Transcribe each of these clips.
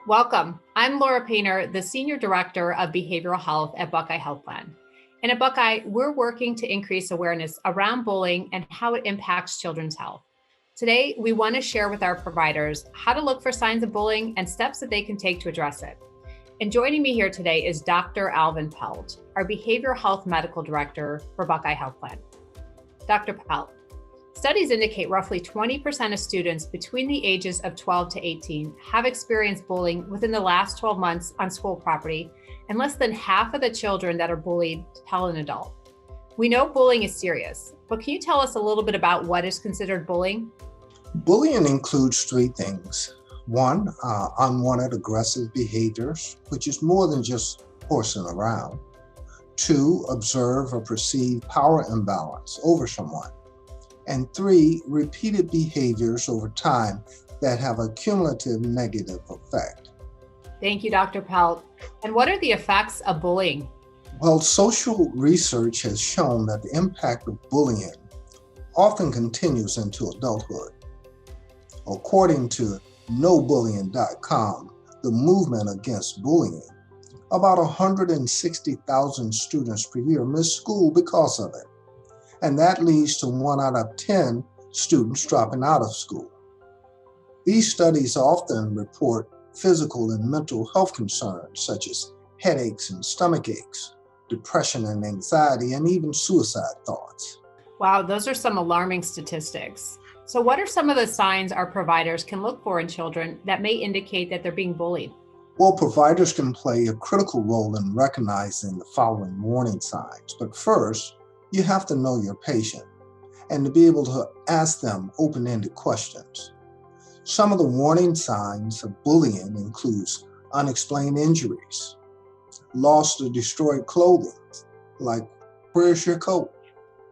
Welcome. I'm Laura Paynter, the Senior Director of Behavioral Health at Buckeye Health Plan. And at Buckeye, we're working to increase awareness around bullying and how it impacts children's health. Today, we want to share with our providers how to look for signs of bullying and steps that they can take to address it. And joining me here today is Dr. Alvin Pelt, our Behavioral Health Medical Director for Buckeye Health Plan. Dr. Pelt, studies indicate roughly 20% of students between the ages of 12 to 18 have experienced bullying within the last 12 months on school property, and less than half of the children that are bullied tell an adult. We know bullying is serious, but can you tell us a little bit about what is considered bullying? Bullying includes three things. One, unwanted aggressive behaviors, which is more than just horsing around. Two, observe or perceive power imbalance over someone. And three, repeated behaviors over time that have a cumulative negative effect. Thank you, Dr. Pelt. And what are the effects of bullying? Well, social research has shown that the impact of bullying often continues into adulthood. According to NoBullying.com, the movement against bullying, about 160,000 students per year miss school because of it. And that leads to 1 out of 10 students dropping out of school. These studies often report physical and mental health concerns such as headaches and stomach aches, depression and anxiety, and even suicide thoughts. Wow, those are some alarming statistics. So what are some of the signs our providers can look for in children that may indicate that they're being bullied? Well, providers can play a critical role in recognizing the following warning signs. But first, you have to know your patient and to be able to ask them open-ended questions. Some of the warning signs of bullying includes unexplained injuries, lost or destroyed clothing, like where's your coat?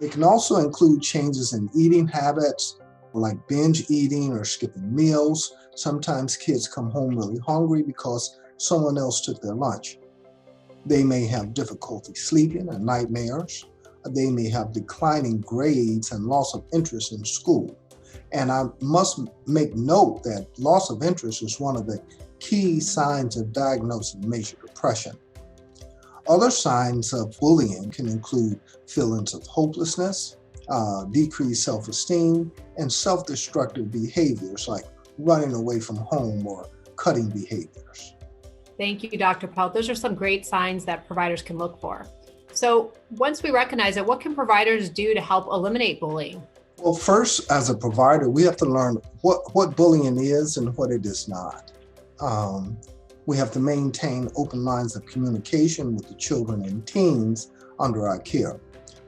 It can also include changes in eating habits, like binge eating or skipping meals. Sometimes kids come home really hungry because someone else took their lunch. They may have difficulty sleeping and nightmares. They may have declining grades and loss of interest in school. And I must make note that loss of interest is one of the key signs of diagnosing major depression. Other signs of bullying can include feelings of hopelessness, decreased self-esteem, and self-destructive behaviors like running away from home or cutting behaviors. Thank you, Dr. Pelt. Those are some great signs that providers can look for. So once we recognize it, what can providers do to help eliminate bullying? Well, first, as a provider, we have to learn what bullying is and what it is not. We have to maintain open lines of communication with the children and teens under our care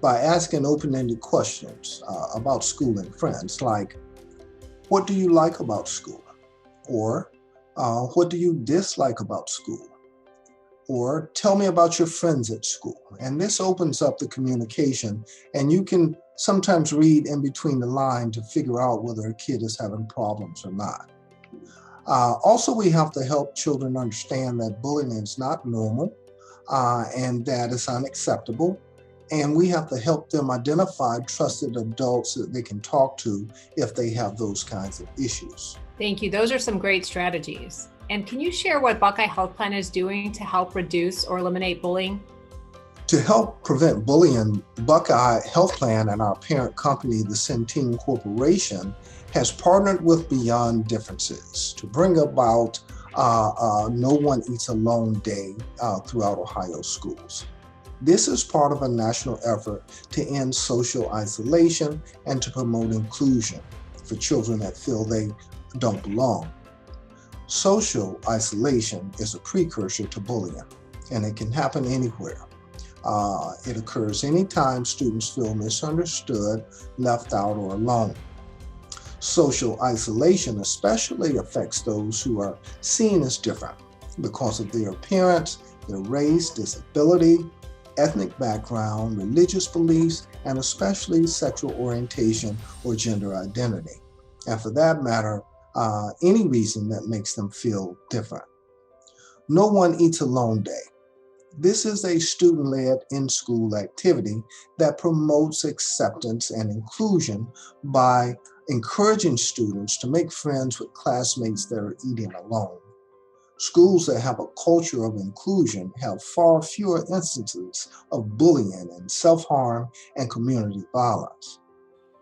by asking open-ended questions about school and friends, like, what do you like about school? Or what do you dislike about school? Or tell me about your friends at school. And this opens up the communication, and you can sometimes read in between the line to figure out whether a kid is having problems or not. Also, we have to help children understand that bullying is not normal and that it's unacceptable. And we have to help them identify trusted adults that they can talk to if they have those kinds of issues. Thank you. Those are some great strategies. And can you share what Buckeye Health Plan is doing to help reduce or eliminate bullying? To help prevent bullying, Buckeye Health Plan and our parent company, the Centene Corporation, has partnered with Beyond Differences to bring about No One Eats Alone Day throughout Ohio schools. This is part of a national effort to end social isolation and to promote inclusion for children that feel they don't belong. Social isolation is a precursor to bullying, and it can happen anywhere. It occurs anytime students feel misunderstood, left out, or alone. Social isolation especially affects those who are seen as different because of their appearance, their race, disability, ethnic background, religious beliefs, and especially sexual orientation or gender identity. And for that matter, any reason that makes them feel different. No One Eats Alone Day. This is a student-led in-school activity that promotes acceptance and inclusion by encouraging students to make friends with classmates that are eating alone. Schools that have a culture of inclusion have far fewer instances of bullying and self-harm and community violence.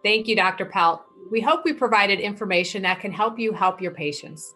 Thank you, Dr. Pelt. We hope we provided information that can help you help your patients.